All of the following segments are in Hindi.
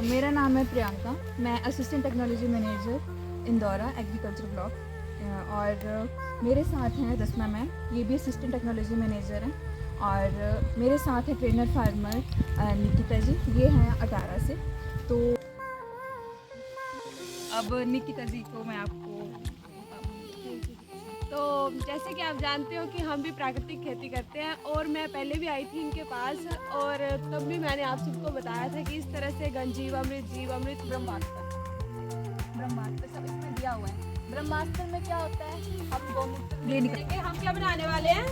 मेरा नाम है प्रियंका। मैं assistant technology manager Indora agriculture block और मेरे साथ हैं रस्मा मैम, ये भी असिस्टेंट टेक्नोलॉजी मैनेजर हैं। और मेरे साथ है ट्रेनर फार्मर निकिता जी, ये हैं अटारा से। तो अब निकिता जी को मैं आपको तो जैसे कि आप जानते हो कि हम भी प्राकृतिक खेती करते हैं और मैं पहले भी आई थी इनके पास और तब भी मैंने आप सबको बताया था कि इस तरह से जीवामृत ब्रह्मास्त्र सब इसमें दिया हुआ है। ब्रह्मास्त्र में क्या होता है, हम गौमूत्र लेंगे। हम क्या बनाने वाले हैं,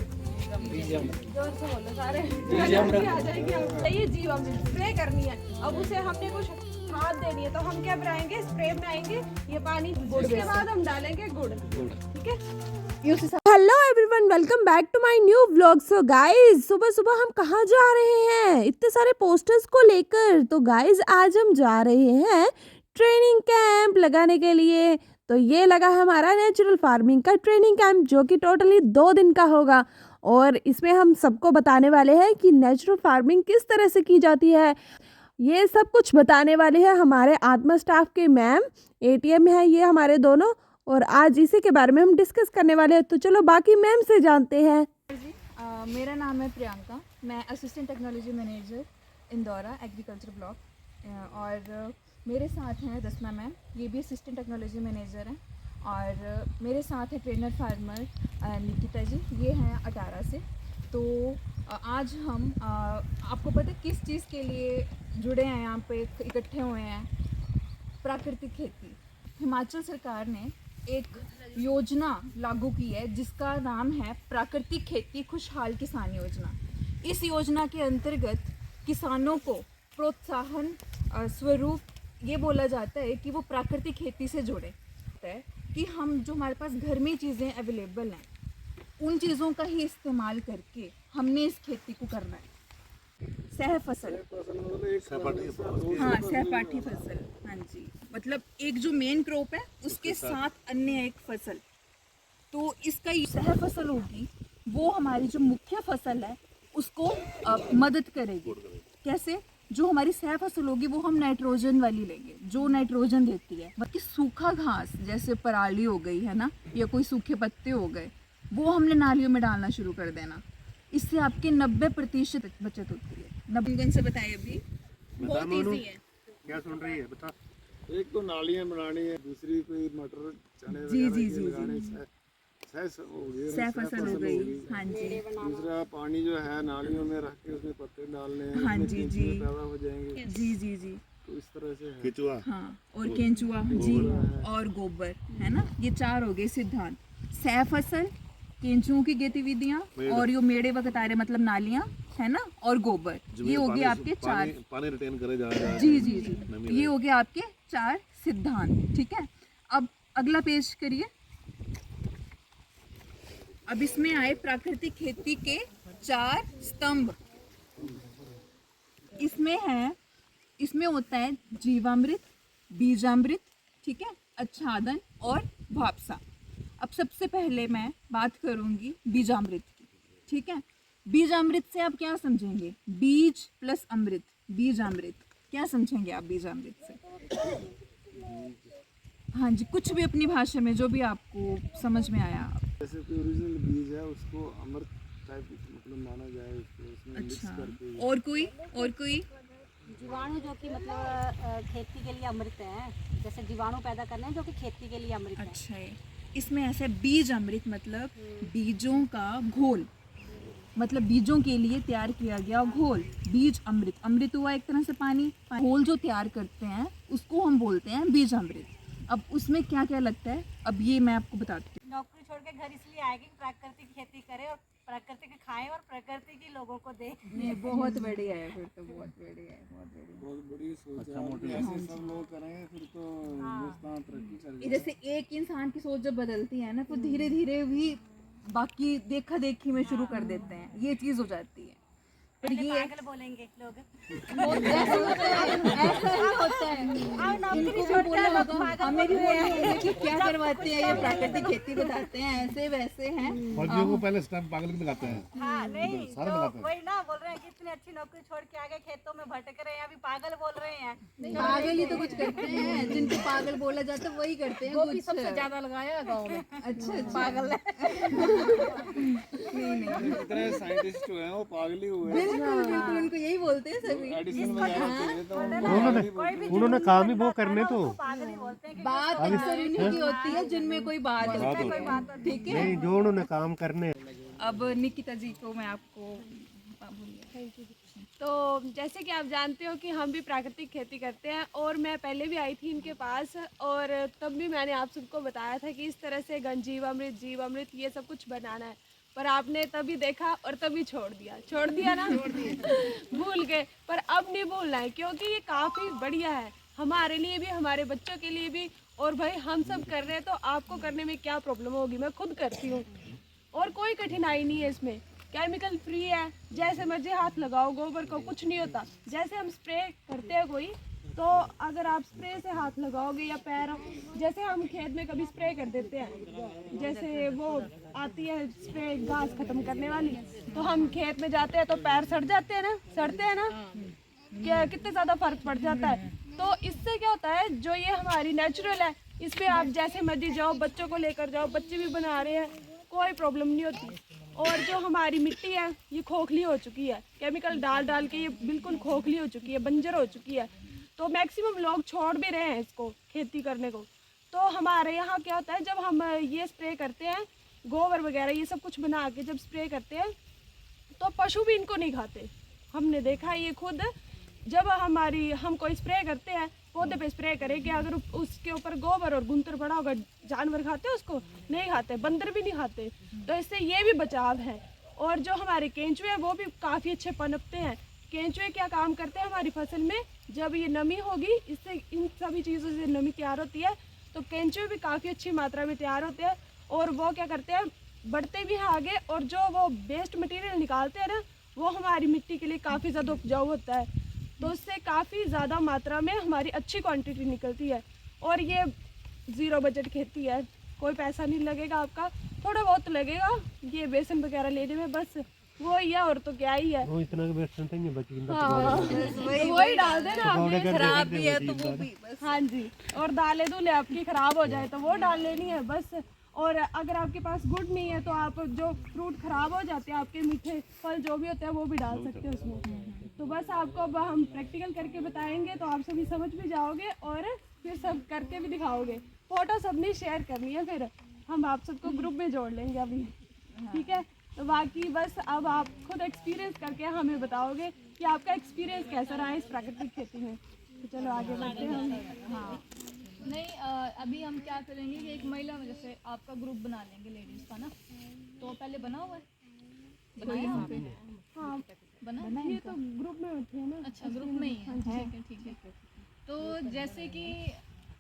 जोर से बोलो सारे आ जाएंगे। ये जीवामृत स्प्रे करनी है। अब उसे हमने कुछ खाद देनी है तो हम क्या बनाएंगे, स्प्रे बनाएंगे। ये पानी उसके बाद हम डालेंगे गुड़, ठीक है। Hello everyone, welcome back to my new vlog. So guys, सुबह सुबह हम कहाँ जा रहे हैं इतने सारे पोस्टर्स को लेकर? तो गाइस, आज हम जा रहे हैं ट्रेनिंग कैंप लगाने के लिए। तो ये लगा हमारा नेचुरल फार्मिंग का ट्रेनिंग कैंप, जो कि टोटली 2 दिन का होगा। और इसमें हम सबको बताने वाले हैं कि नेचुरल फार्मिंग किस तरह से की जाती है। ये सब कुछ बताने वाले हैं हमारे आत्मा स्टाफ के मैम, एटीएम है ये हमारे दोनों। और आज इसी के बारे में हम डिस्कस करने वाले हैं। तो चलो बाकी मैम से जानते हैं। जी, मेरा नाम है प्रियंका। मैं assistant technology manager Indora agriculture block और मेरे साथ हैं रस्मा मैम, ये भी असिस्टेंट टेक्नोलॉजी मैनेजर हैं। और मेरे साथ है ट्रेनर फार्मर निकिता जी, ये हैं अटारा से। तो आज हम आपको पता है किस चीज़ के लिए जुड़े हैं, यहाँ पे इकट्ठे हुए हैं? प्राकृतिक खेती। हिमाचल सरकार ने एक योजना लागू की है जिसका नाम है प्राकृतिक खेती खुशहाल किसान योजना। इस योजना के अंतर्गत किसानों को प्रोत्साहन स्वरूप ये बोला जाता है कि वो प्राकृतिक खेती से जुड़े, कि हम जो हमारे पास घर में चीज़ें अवेलेबल हैं उन चीज़ों का ही इस्तेमाल करके हमने इस खेती को करना है। सह फसल, हाँ, सहपाठी फसल, हाँ जी, मतलब एक जो मेन क्रॉप है उसके साथ अन्य एक फसल। तो इसका सह फसल होगी, वो हमारी जो मुख्य फसल है उसको मदद करेगी। कैसे? जो हमारी सह फसल होगी वो हम नाइट्रोजन वाली लेंगे, जो नाइट्रोजन देती है। बाकी सूखा घास जैसे पराली हो गई है ना, या कोई सूखे पत्ते हो गए, वो हमने नालियों में डालना शुरू कर देना। इससे आपके 90% बचत होती है। नबीगन से बताइए, अभी बहुत इजी है। क्या सुन रही है बता? एक तो नालियां बनानी है, दूसरी कोई मटर चने जी वगैरह जी ये जी लगाने जी, सह फसल हो गई, हाँ जी, दूसरा पानी जो है नालियों में रख के उसमें पत्ते डालने हैं, हाँ उसमें जी केंचुए जी, पैदा हो जाएंगे। जी जी जी, तो इस तरह से है। केचुआ, हाँ, और केंचुआ जी, और गोबर, है ना। ये 4 हो गए सिद्धांत। सह फसल, केंचुओं की गतिविधियाँ, और यो मेड़े व कतारे मतलब नालियाँ, है ना, और गोबर। ये हो गए आपके 4, पानी रिटेन करे जा रहा है। जी जी जी, ये हो गए आपके 4 सिद्धांत। ठीक है, अब अगला पेज करिए। अब इसमें आए प्राकृतिक खेती के 4 स्तंभ। इसमें होता है जीवामृत, बीजामृत, ठीक है, आच्छादन और वापसा। अब सबसे पहले मैं बात करूंगी बीजामृत की, ठीक है। बीजामृत से आप क्या समझेंगे? बीज प्लस अमृत, बीजामृत। क्या समझेंगे आप बीजामृत से? हाँ जी, कुछ भी अपनी भाषा में जो भी आपको समझ में आया। जैसे कोई ओरिजिनल बीज है उसको अमृत टाइप मतलब माना जाए, उसको उसमें मिक्स अच्छा, करके। और कोई जीवाणु जो कि मतलब खेती के लिए अमृत है। जैसे जीवाणु पैदा करने हैं जो कि खेती के लिए अमृत है। अच्छा है। इसमें ऐसा बीज अमृत मतलब बीजों का घोल, मतलब बीजों के लिए तैयार किया गया घोल। बीज अमृत, अमृत हुआ एक तरह से पानी। घोल जो तैयार करते हैं उसको हम बोलते हैं बीज अमृत। अब उसमें क्या क्या लगता है, अब ये मैं आपको बताती हूँ। नौकरी छोड़ के घर इसलिए आएगी कि प्राकृतिक खेती करे और प्रकृति की खाएं और प्रकृति की लोगों को दे। बहुत बढ़िया है, फिर तो बहुत बढ़िया है, बहुत बढ़िया। बहुत बड़ी सोच है, ऐसे सब लोग करेंगे फिर तो हिंदुस्तान तरक्की करेगा। जैसे एक इंसान की सोच जब बदलती है ना, तो धीरे धीरे भी बाकी देखा देखी में शुरू कर देते हैं, ये चीज़ हो जाती है। पहले पागल बोलेंगे लोग। हमें भी बोलना होगा कि क्या करवाते हैं, ये प्राकृतिक खेती बताते हैं, ऐसे वैसे हैं। फौजियों को पहले स्टैंप पागल के लगाते हैं। हाँ नहीं सारे तो लगाते हैं। वही ना बोल रहे हैं कि इतनी अच्छी नौकरी छोड़ के आगे खेतों में भटक रहे हैं, अभी पागल बोल रहे हैं। पागल ही तो कुछ करते हैं, जिनको पागल बोला जाता है वही करते हैं कुछ। सबसे ज्यादा लगाया है गाँव में। अच्छा पागल है। जितने साइंटिस्ट हुए हैं वो पागल ही हुए हैं। बिल्कुल बिल्कुल, उनको यही बोलते हैं सभी। एडिसन वगैरह थे तो उन्होंने काम ही वो करने तो पागल ही बोलते हैं कि बात अक्सर उन्हीं की होती है जिनमें कोई बात होती है, ठीक है। नहीं, जो उन्होंने काम करने। अब निकिता जी को मैं आपको तो जैसे कि आप जानते हो कि हम भी प्राकृतिक खेती करते हैं और मैं पहले भी आई थी इनके पास और तब भी मैंने आप सबको बताया था कि इस तरह से जीवामृत जीवामृत ये सब कुछ बनाना है, पर आपने तभी देखा और तभी छोड़ दिया ना भूल गए। पर अब नहीं भूलना है क्योंकि ये काफ़ी बढ़िया है हमारे लिए भी, हमारे बच्चों के लिए भी। और भाई हम सब कर रहे हैं तो आपको करने में क्या प्रॉब्लम होगी, मैं खुद करती हूँ और कोई कठिनाई नहीं है इसमें। केमिकल फ्री है, जैसे मर्जी हाथ लगाओ, गोबर को कुछ नहीं होता। जैसे हम स्प्रे करते हैं कोई, तो अगर आप स्प्रे से हाथ लगाओगे या पैर, जैसे हम खेत में कभी स्प्रे कर देते हैं, जैसे वो आती है स्प्रे घास खत्म करने वाली, तो हम खेत में जाते हैं तो पैर सड़ते हैं ना, क्या कितने ज़्यादा फर्क पड़ जाता है। तो इससे क्या होता है, जो ये हमारी नेचुरल है, इस पर आप जैसे मर्जी जाओ, बच्चों को लेकर जाओ, बच्चे भी बना रहे हैं, कोई प्रॉब्लम नहीं होती। और जो हमारी मिट्टी है ये खोखली हो चुकी है, केमिकल डाल डाल के ये बिल्कुल खोखली हो चुकी है, बंजर हो चुकी है। तो मैक्सिमम लोग छोड़ भी रहे हैं इसको खेती करने को। तो हमारे यहाँ क्या होता है, जब हम ये स्प्रे करते हैं, गोबर वगैरह ये सब कुछ बना के जब स्प्रे करते हैं, तो पशु भी इनको नहीं खाते। हमने देखा है ये खुद, जब हम कोई स्प्रे करते हैं, पौधे पे स्प्रे करें कि अगर उसके ऊपर गोबर और गुंतर पड़ा होगा, जानवर खाते हैं उसको? नहीं खाते, बंदर भी नहीं खाते। तो इससे ये भी बचाव है। और जो हमारे केंचुए हैं वो भी काफ़ी अच्छे पनपते हैं। केंचुए क्या काम करते हैं हमारी फसल में, जब ये नमी होगी, इससे इन सभी चीज़ों से नमी तैयार होती है, तो केंचुए भी काफ़ी अच्छी मात्रा में तैयार होते हैं। और वो क्या करते हैं, बढ़ते भी हैं आगे, और जो वो वेस्ट मटेरियल निकालते हैं ना, वो हमारी मिट्टी के लिए काफ़ी ज़्यादा उपजाऊ होता है। तो उससे काफ़ी ज़्यादा मात्रा में हमारी अच्छी क्वांटिटी निकलती है। और ये ज़ीरो बजट खेती है, कोई पैसा नहीं लगेगा आपका, थोड़ा बहुत लगेगा ये बेसन वगैरह लेने में, बस वो ही है, और तो क्या ही है। वो इतना के बेसन थे बची हाँ, वही डाल देना आपने, खराब भी है तो वो भी बस। हाँ जी, और दालें दूल्हे आपकी ख़राब हो जाए तो वो डाल लेनी है बस। और अगर आपके पास गुड़ नहीं है तो आप जो फ्रूट ख़राब हो जाते हैं, आपके मीठे फल जो भी होते हैं वो भी डाल सकते हैं उसमें। तो बस आपको अब हम प्रैक्टिकल करके बताएंगे तो आप सभी समझ भी जाओगे और फिर सब करके भी दिखाओगे। फ़ोटो सबने शेयर करनी है, फिर हम आप सबको ग्रुप में जोड़ लेंगे अभी, ठीक है। तो बाकी बस अब आप खुद एक्सपीरियंस करके हमें बताओगे कि आपका एक्सपीरियंस कैसा रहा है इस प्राकृतिक खेती में। तो चलो आगे बढ़ते हैं हम। हाँ नहीं, अभी हम क्या करेंगे कि एक महिला में जैसे आपका ग्रुप बना लेंगे लेडीज़ का ना, तो पहले बना हुआ है, बनाया हाँ, बना ये तो ग्रुप में होते हैं ना। अच्छा ग्रुप में ही है, ठीक है। तो जैसे कि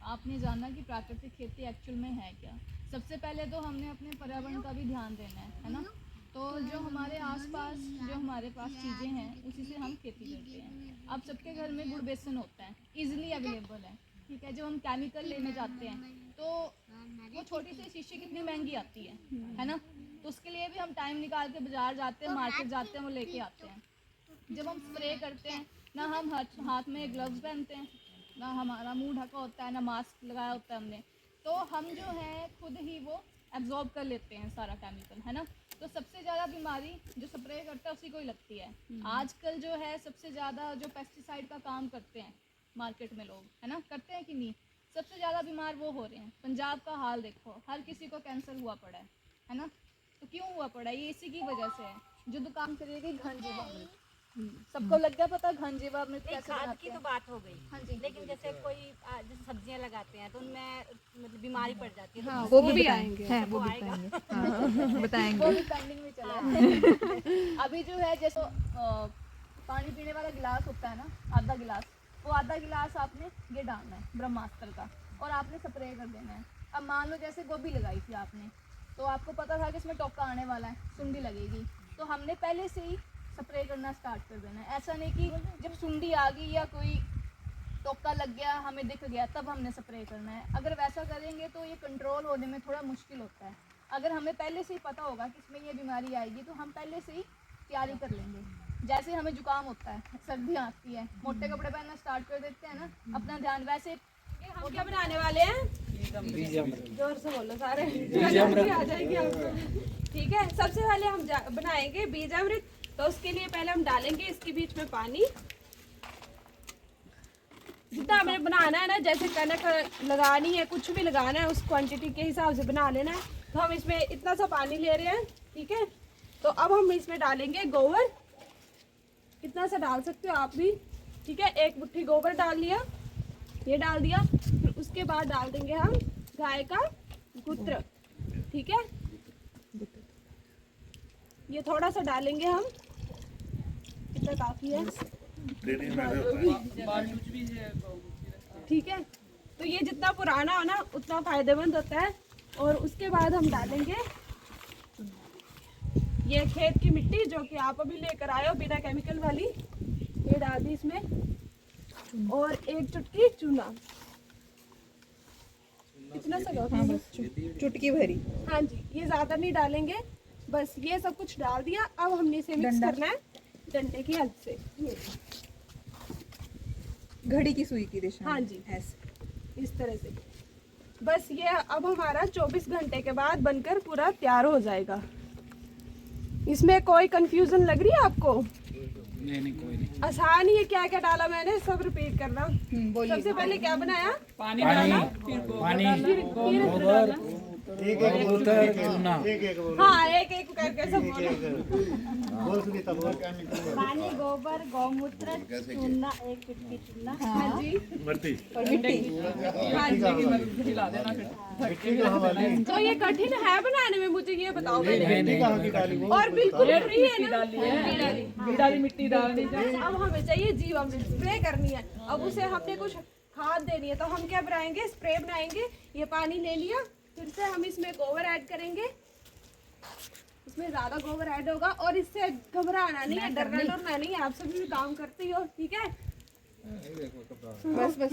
आपने जाना कि प्राकृतिक खेती एक्चुअल में है क्या, सबसे पहले तो हमने अपने पर्यावरण का भी ध्यान देना है ना। तो जो हमारे आसपास जो हमारे पास चीज़ें हैं उसी से हम खेती करते हैं। अब सबके घर में गुड़ बेसन होता है, इजीली अवेलेबल है, ठीक है। जब हम केमिकल लेने जाते हैं तो वो छोटी सी शीशी कितनी महंगी आती है ना। तो उसके लिए भी हम टाइम निकाल के बाज़ार जाते हैं, मार्केट जाते हैं, वो लेके आते हैं। जब हम स्प्रे करते हैं ना, हम हाथ में ग्लव्स पहनते हैं, ना हमारा मुंह ढका होता है, ना मास्क लगाया होता है हमने, तो हम जो है खुद ही वो एब्जॉर्ब कर लेते हैं सारा केमिकल, है ना। तो सबसे ज़्यादा बीमारी जो स्प्रे करता है उसी को ही लगती है। आजकल जो है सबसे ज़्यादा जो पेस्टिसाइड का काम करते हैं मार्केट में लोग, है ना, करते हैं कि नहीं, सबसे ज़्यादा बीमार वो हो रहे हैं। पंजाब का हाल देखो, हर किसी को कैंसर हुआ पड़ा है ना। तो क्यों हुआ पड़ा है, ये इसी की वजह से है। जो दुकान करिएगी घन जीवामृत, सबको लग गया पता घन जीवामृत कैसे खाद बनाते की हैं। तो बात हो गई, हाँ जी। लेकिन जैसे कोई जैसे सब्जियां लगाते हैं तो उनमें मतलब बीमारी पड़ जाती है, हाँ, तो वो भी आएंगे, हैं वो भी आएगा। बताएंगे। वो भी पेंडिंग में चला है। अभी जो है जैसे पानी पीने वाला गिलास होता है ना, आधा गिलास, वो आधा गिलास आपने ये डालना है ब्रह्मास्त्र का, और आपने स्प्रे कर देना है। अब मान लो जैसे गोभी लगाई थी आपने, तो आपको पता था कि इसमें टोका आने वाला है, सुंडी लगेगी, तो हमने पहले से ही स्प्रे करना स्टार्ट कर देना है। ऐसा नहीं कि जब सुंडी आ गई या कोई टोका लग गया, हमें दिख गया, तब हमने स्प्रे करना है। अगर वैसा करेंगे तो ये कंट्रोल होने में थोड़ा मुश्किल होता है। अगर हमें पहले से ही पता होगा कि इसमें ये बीमारी आएगी तो हम पहले से ही तैयारी कर लेंगे। जैसे हमें जुकाम होता है, सर्दी आती है, मोटे कपड़े पहनना स्टार्ट कर देते हैं ना, अपना ध्यान वैसे। हम क्या बनाने वाले हैं? जोर से बोलो सारे, आ जाएगी आपको। ठीक है, सबसे पहले हम बनाएंगे बीज अमृत। तो उसके लिए पहले हम डालेंगे इसके बीच में पानी। जितना हमें बनाना है ना, जैसे कनक लगानी है, कुछ भी लगाना है, उस क्वांटिटी के हिसाब से बना लेना है। तो हम इसमें इतना सा पानी ले रहे हैं, ठीक है। तो अब हम इसमें डालेंगे गोबर। कितना सा डाल सकते हो आप भी, ठीक है। 1 मुट्ठी गोबर डाल लिया, ये डाल दिया। फिर उसके बाद डाल देंगे हम गाय का मूत्र, ठीक है। ये थोड़ा सा डालेंगे हम, इतना काफी है, ठीक है। तो ये जितना पुराना हो ना उतना फायदेमंद होता है। और उसके बाद हम डालेंगे ये खेत की मिट्टी जो कि आप अभी लेकर आए हो बिना केमिकल वाली, ये डाल दी इसमें। और 1 चुटकी चूना, इतना सा चुटकी भरी। हाँ जी, ये ज़्यादा नहीं डालेंगे, बस ये सब कुछ डाल दिया। अब हमने इसे मिक्स करना है डंडे की हेल्प से, घड़ी की सुई की दिशा। हाँ जी, ऐसे इस तरह से। बस ये अब हमारा 24 घंटे के बाद बनकर पूरा तैयार हो जाएगा। इसमें कोई कंफ्यूजन लग रही है आपको? नहीं, कोई नहीं। आसान ही है, क्या क्या डाला मैंने सब रिपीट करना। बोलिए। सबसे पहले क्या बनाया? पानी, गोबर, चूना। हाँ, एक एक करके सब बोलो। पानी, गोबर, गौमूत्र, चूना, 1 चुटकी चूना। हाँ जी, मिट्टी। हाँ जी। तो ये कठिन है बनाने में, मुझे ये बताओ पहले। और बिल्कुल फ्री है ना, मिट्टी डालनी। अब हमें चाहिए जीवामृत, स्प्रे करनी है। अब उसे हमने कुछ खाद देनी है, तो हम क्या बनाएंगे? स्प्रे बनाएंगे। ये पानी ले लिया, फिर से हम इसमें गोबर ऐड करेंगे। इसमें ज़्यादा गोबर ऐड होगा। और इससे घबराना नहीं है, डरना डरना नहीं है, आप सभी भी काम करते ही हो, ठीक है। बस बस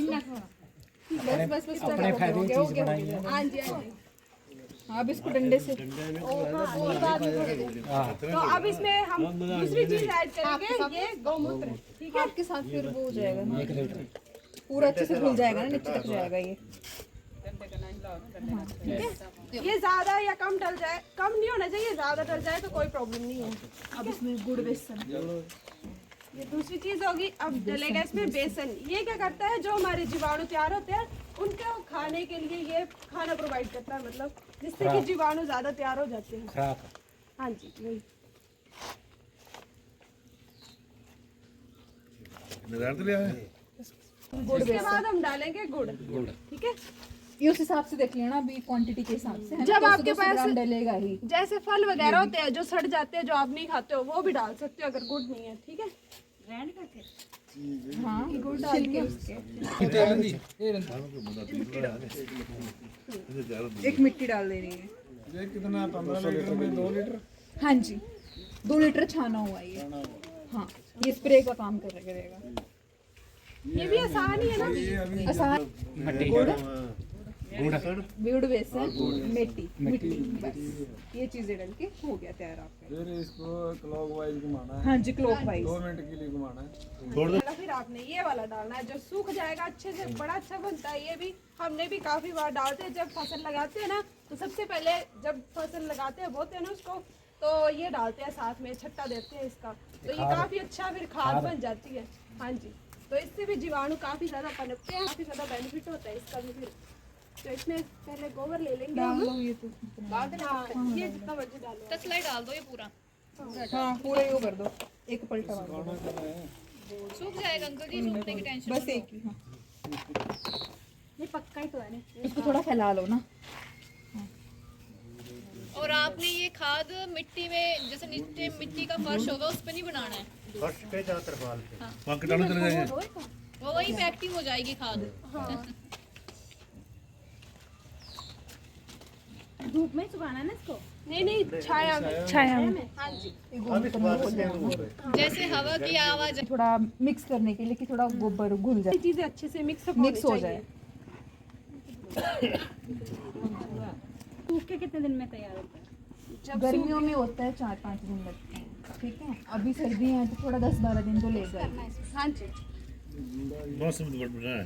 बस बस अपने फायदे की चीज बनाई है। हाँ जी, हाँ जी। अब इसको डंडे से। तो अब इसमें हम दूसरी चीज ऐड करेंगे, ये गौमूत्र, ठीक है। आपके साथ फिर वो हो जाएगा ना, 1 लीटर। पूरा अच्छे से घुल जाएगा ना, नीचे तक जाएगा ये। ठीक है, ये ज्यादा या कम डल जाए, कम नहीं होना चाहिए, ज्यादा डल जाए तो कोई प्रॉब्लम नहीं है। अब इसमें गुड़ बेसन। ये दूसरी चीज होगी। अब डलेगा इसमें बेसन। ये क्या करता है, जो हमारे जीवाणु तैयार होते हैं उनको खाने के लिए ये खाना प्रोवाइड करता है, मतलब जिससे कि जीवाणु ज्यादा तैयार हो जाते हैं। खराब। हाँ जी, वही। इसके बाद हम डालेंगे गुड़, ठीक है। ये उस हिसाब से देख लेना, अभी क्वांटिटी के हिसाब से है ना, जब 200 आपके पास ग्राम डलेगा ही। जैसे फल वगैरह होते हैं जो सड़ जाते हैं, जो आप नहीं खाते हो, वो भी डाल सकते हो अगर गुड़ नहीं है, ठीक है। हाँ, गुड़ डाल के उसके 1 मिट्टी डाल देनी है। ये कितना 15 लीटर में 2 लीटर? हाँ जी, 2 लीटर छाना हुआ ये। हाँ, ये स्प्रे का काम करेगा। ये भी आसान ही है ना। आसान। गुड़ बेसन मिट्टी, बस ये चीजें डल के हो गया तैयार आपका। फिर इसको क्लॉकवाइज घुमाना है। हाँ जी, क्लॉकवाइज। 2 मिनट के लिए घुमाना है। फिर आपने ये वाला डालना है, जो सूख जाएगा अच्छे से, बड़ा अच्छा बनता है। ये भी हमने भी काफी बार डालते हैं जब फसल लगाते हैं ना, तो सबसे पहले जब फसल लगाते हैं, बोते हैं ना उसको, तो ये डालते हैं साथ में, छट्टा देते हैं इसका। तो ये काफी अच्छा फिर खाद बन जाती है। हाँ जी, तो इससे भी जीवाणु काफी ज्यादा पनपते हैं, काफी ज्यादा बेनिफिट होता है इसका भी। फिर तो इसमें पहले गोबर ले लेंगे हम। ये तो हाँ, ये जितना मर्जी डालो। तसला डाल दो ये पूरा, हाँ, पूरा ही वो कर दो, एक पलटा मार दो, सूख जाएगा अंकल जी, सूखने की टेंशन। बस एक ही। हाँ, ये पक्का ही तो है ना। इसको थोड़ा फैला लो ना। और आपने ये खाद मिट्टी में, जैसे नीचे मिट्टी का फर्श होगा उस पे नहीं बनाना है, फर्श पे जा तरपाल पे। वहाँ कीटाणु चले जाएंगे। वो वही पे एक्टिव हो जाएगी खाद। हाँ, धूप में सुखाना है ना इसको। नहीं नहीं छाया में छाया में हाँ जी जैसे हवा की आवाज थोड़ा मिक्स करने के लिए कि थोड़ा गोबर घुल जाए, चीजें अच्छे से मिक्स हो जाए। सूख के कितने दिन में तैयार होता है? गर्मियों में होता है 4-5 दिन लगते हैं, ठीक है। अभी सर्दी है तो थोड़ा 10-12 दिन तो लेगा। हाँ जी मौसम तो बड़ा है।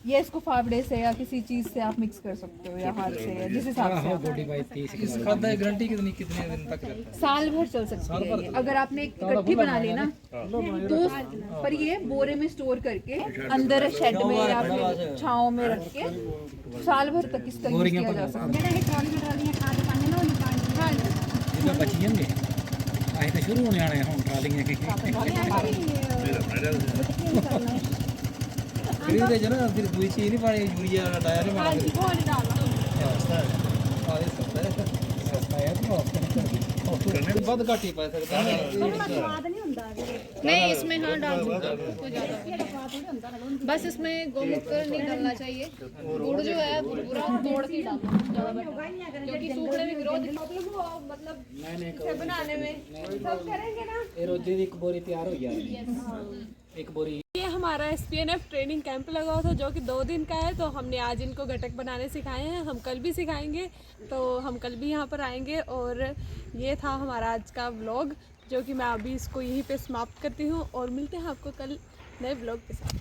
ये इसको फावड़े से या किसी चीज से आप मिक्स कर सकते हो या हाथ से या जिस हिसाब से आप। बॉडी वाइज 30 इस खादा की गारंटी कितने दिन तक रहता है? साल भर चल सकती है ये। अगर आपने एक इकट्ठी बना ली ना तो, पर ये बोरे में स्टोर करके अंदर शेड में या फिर छांव में रख के साल भर तक इसका यूज किया जा सकता है। ਜਿਹੜਾ ਇਹ ਟਰਾਲੀ ਟਰਾਲੀਆਂ ਖਾਦ ਪਾਣੇ ਨਾ ਉਹਨੂੰ ਪਾਣੀ हाँ जी। ਜਿੱਦਾਂ ਬਚ ਜਾਂਦੇ ਅਸੀਂ ਤਾਂ ਸ਼ੁਰੂ ਹੋਣੇ ਆਣੇ ਹੁਣ ਟਰਾਲੀਆਂ ਕੀ ਫਿਰ ਇਹਦੇ ਜਨਾ ਫਿਰ ਦੂਜੀ ਚੀਜ਼ ਨਹੀਂ ਪਾਣੀ ਯੂਰੀਆ ਡਾਇਆ ਨਹੀਂ हाँ जी वो नहीं डालना ਪਾਣੀ ਵੱਧ ਘੱਟ ਹੀ ਪਾ ਸਕਦਾ ਸਵਾਦ ਨਹੀਂ ਹੁੰਦਾ नहीं इसमें हाँ डाल सकते हो कोई ज़्यादा बस इसमें गौमूत्र नहीं डालना चाहिए। गुड़ जो है पूरा तोड़ के डालना ज़्यादा बेटर, क्योंकि सूखने में विरोध प्रॉब्लम हो मतलब इसे बनाने में सब करेंगे ना। ਇਹ ਰੋਜੀ ਦੀ ਇੱਕ ਬੋਰੀ ਤਿਆਰ ਹੋ ਗਈ ਇੱਕ ਬੋਰੀ ये हमारा SPNF ट्रेनिंग कैंप लगा हुआ था जो कि 2 दिन का है, तो हमने आज इनको घटक बनाने सिखाए हैं। हम कल भी सिखाएंगे, तो हम कल भी यहाँ पर आएंगे। और ये था हमारा आज का व्लॉग जो कि मैं अभी इसको यहीं पे समाप्त करती हूँ और मिलते हैं आपको कल नए व्लॉग के साथ।